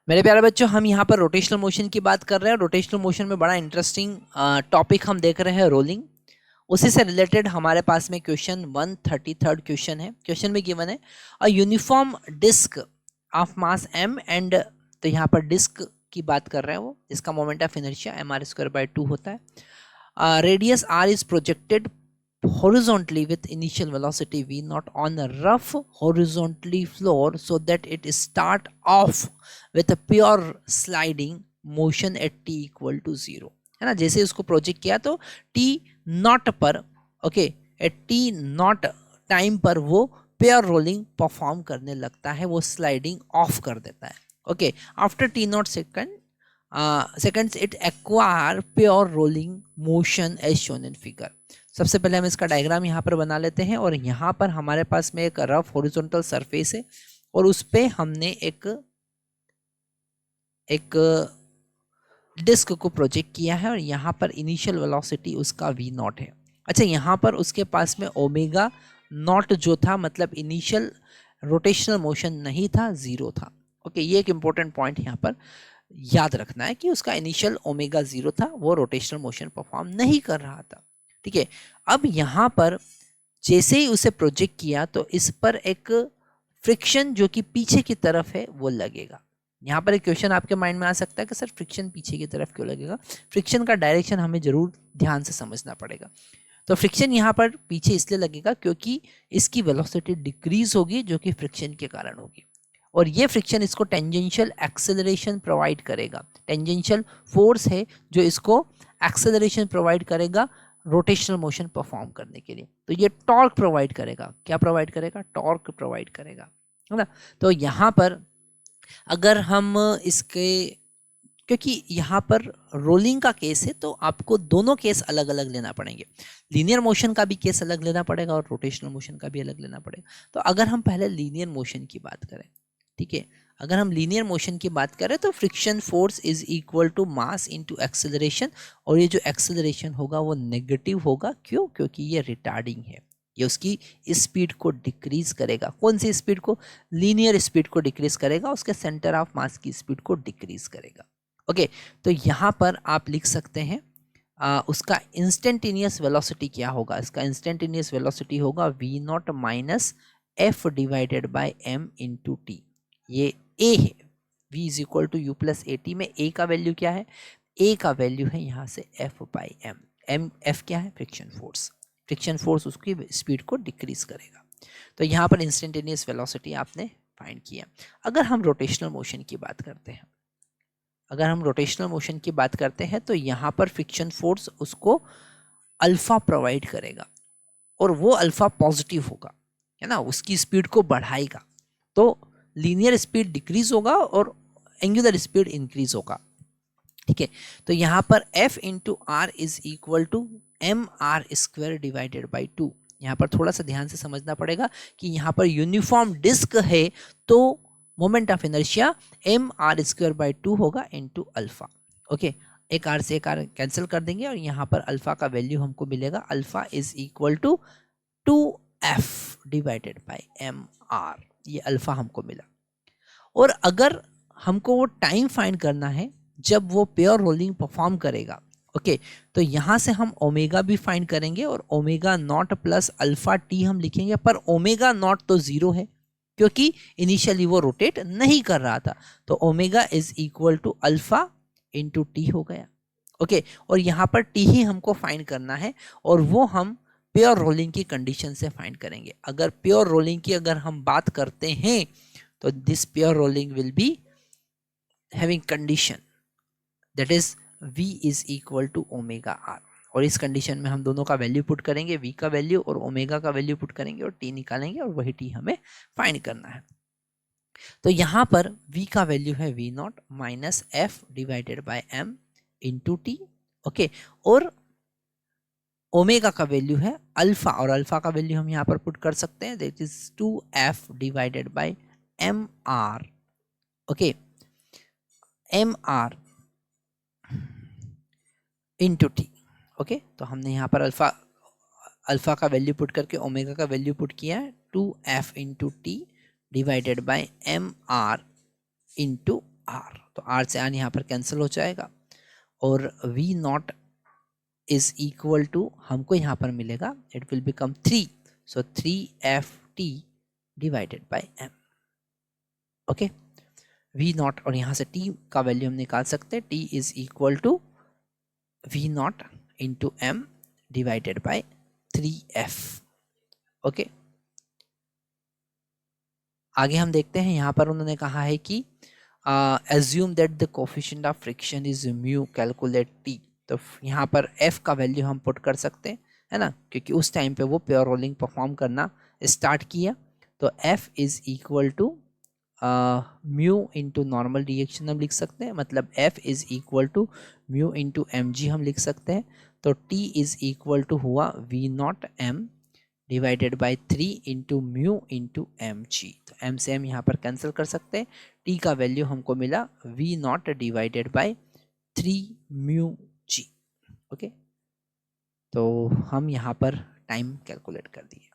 मेरे प्यारे बच्चों, हम यहाँ पर रोटेशनल मोशन की बात कर रहे हैं। रोटेशनल मोशन में बड़ा इंटरेस्टिंग टॉपिक हम देख रहे हैं, रोलिंग। उसी से रिलेटेड हमारे पास में क्वेश्चन 133 क्वेश्चन है। क्वेश्चन में गिवन है a uniform disc of mass m and, तो यहाँ पर डिस्क की बात कर रहे हैं वो, इसका मोमेंट ऑफ इनर्शिया mr²/2 होता है। Radius r is projected horizontally with initial velocity v naught on a rough horizontally floor so that it start off with a pure sliding motion at t equal to 0, है ना। जैसे इसको project किया तो t nought पर, okay, at t nought time पर वो pure rolling perform करने लगता है, वो स्लाइडिंग ऑफ कर देता है। Okay, after t nought seconds it acquire pure rolling motion as shown in figure. सबसे पहले हम इसका डायग्राम यहाँ पर बना लेते हैं, और यहाँ पर हमारे पास में एक रफ हॉरिजॉन्टल सरफेस है और उस पे हमने एक डिस्क को प्रोजेक्ट किया है, और यहाँ पर इनिशियल वेलोसिटी उसका v नॉट है। अच्छा, यहाँ पर उसके पास में ओमेगा नॉट जो था, मतलब इनिशियल रोटेशनल मोशन नहीं था, जीरो था। ओके, ये एक इंपॉर्टेंट पॉइंट यहाँ पर याद रखना है कि उसका इनिशियल ओमेगा जीरो था, वो रोटेशनल मोशन परफॉर्म नहीं कर रहा था। ठीक है, अब यहाँ पर जैसे ही उसे प्रोजेक्ट किया तो इस पर एक फ्रिक्शन जो कि पीछे की तरफ है वो लगेगा। यहाँ पर एक क्वेश्चन आपके माइंड में आ सकता है कि सर फ्रिक्शन पीछे की तरफ क्यों लगेगा। फ्रिक्शन का डायरेक्शन हमें जरूर ध्यान से समझना पड़ेगा। तो फ्रिक्शन यहाँ पर पीछे इसलिए लगेगा क्योंकि इसकी वेलोसिटी डिक्रीज होगी, जो कि फ्रिक्शन के कारण होगी, और ये फ्रिक्शन इसको टेंजेंशियल एक्सेलरेशन प्रोवाइड करेगा। टेंजेंशियल फोर्स है जो इसको एक्सेलरेशन प्रोवाइड करेगा रोटेशनल मोशन परफॉर्म करने के लिए। तो ये टॉर्क प्रोवाइड करेगा। क्या प्रोवाइड करेगा? टॉर्क प्रोवाइड करेगा, है ना। तो यहाँ पर अगर हम इसके, क्योंकि यहाँ पर रोलिंग का केस है तो आपको दोनों केस अलग अलग लेना पड़ेंगे। लीनियर मोशन का भी केस अलग लेना पड़ेगा और रोटेशनल मोशन का भी अलग लेना पड़ेगा। तो अगर हम पहले लीनियर मोशन की बात करें, ठीक है, अगर हम लीनियर मोशन की बात करें तो friction force is equal to mass into acceleration, और ये जो एक्सेलरेशन होगा वो नेगेटिव होगा। क्यों? क्योंकि ये रिटार्डिंग है, ये उसकी स्पीड को डिक्रीज करेगा। कौन सी स्पीड को? लीनियर स्पीड को डिक्रीज करेगा, उसके सेंटर ऑफ मास की स्पीड को डिक्रीज करेगा। ओके, तो यहाँ पर आप लिख सकते हैं उसका इंस्टेंटेनियस वेलोसिटी क्या होगा? इसका इंस्टेंटेनियस वेलोसिटी होगा v nought minus F divided by m into T. ये a है, v is equal to U plus A T में a का वैल्यू क्या है? a का वैल्यू है यहाँ से f बाई m। f क्या है? Friction force. फ्रिक्शन फोर्स उसकी स्पीड को डिक्रीज करेगा। तो यहाँ पर इंस्टेंटेनियस वेलोसिटी आपने फाइंड किया। अगर हम रोटेशनल मोशन की बात करते हैं, तो यहाँ पर फ्रिक्शन फोर्स उसको अल्फा प्रोवाइड करेगा, और वो अल्फा पॉजिटिव होगा, है ना, उसकी स्पीड को बढ़ाएगा। तो लीनियर स्पीड डिक्रीज होगा और एंगुलर स्पीड इंक्रीज होगा। ठीक है, तो यहाँ पर F into R is equal to M R square divided by 2। यहाँ पर थोड़ा सा ध्यान से समझना पड़ेगा कि यहाँ पर यूनिफॉर्म डिस्क है तो moment of inertia M R square by 2 होगा इंटू अल्फा। ओके, एक आर से एक आर कैंसिल कर देंगे और यहाँ पर अल्फा का वैल्यू हमको मिलेगा, alpha is equal to 2f divided by M R. ये अल्फा हमको मिला। और अगर हमको वो टाइम फाइंड करना है जब वो प्योर रोलिंग परफॉर्म करेगा, ओके, तो यहाँ से हम ओमेगा भी फाइंड करेंगे, और omega naught plus alpha T हम लिखेंगे, पर ओमेगा नॉट तो जीरो है क्योंकि इनिशियली वो रोटेट नहीं कर रहा था। तो omega is equal to alpha into T हो गया। ओके, और यहाँ पर टी ही हमको फाइंड करना है, और वो हम प्योर रोलिंग की कंडीशन से फाइंड करेंगे। अगर प्योर रोलिंग की अगर हम बात करते हैं तो this pure rolling will be having condition that is v is equal to omega r, और इस कंडीशन में हम दोनों का वैल्यू पुट करेंगे, v का वैल्यू और ओमेगा का वैल्यू पुट करेंगे और t निकालेंगे, और वही t हमें फाइंड करना है। तो यहाँ पर v का वैल्यू है v nought minus F divided by m into T. Okay, और ओमेगा का वैल्यू है अल्फा, और अल्फा का वैल्यू हम यहाँ पर पुट कर सकते हैं, that is 2f divided by M R. Okay, M R into T. Okay, तो हमने यहाँ पर अल्फा का वैल्यू पुट करके ओमेगा का वैल्यू पुट किया है, 2f into T divided by M R into R, तो आर से आर यहाँ पर कैंसिल हो जाएगा और V nought is equal to हमको यहाँ पर मिलेगा, it will become 3, so 3ft divided by m। Okay, V nought और यहाँ से t का वैल्यू हम निकाल सकते हैं, t is equal to V nought into m divided by 3f। Okay, आगे हम देखते हैं, यहाँ पर उन्होंने कहा है कि assume that the coefficient of friction is mu, calculate t। तो यहाँ पर f का वैल्यू हम पुट कर सकते हैं, है ना, क्योंकि उस टाइम पे वो प्योर रोलिंग परफॉर्म करना स्टार्ट किया। तो f is equal to mu into normal reaction हम लिख सकते हैं, मतलब f is equal to mu into M G हम लिख सकते हैं। तो t इज इक्वल टू हुआ v nought m divided by 3 into mu into M G. तो m से m यहाँ पर कैंसिल कर सकते हैं, t का वैल्यू हमको मिला v nought divided by 3 mu G. Okay, तो हम यहाँ पर टाइम कैलकुलेट कर दिए।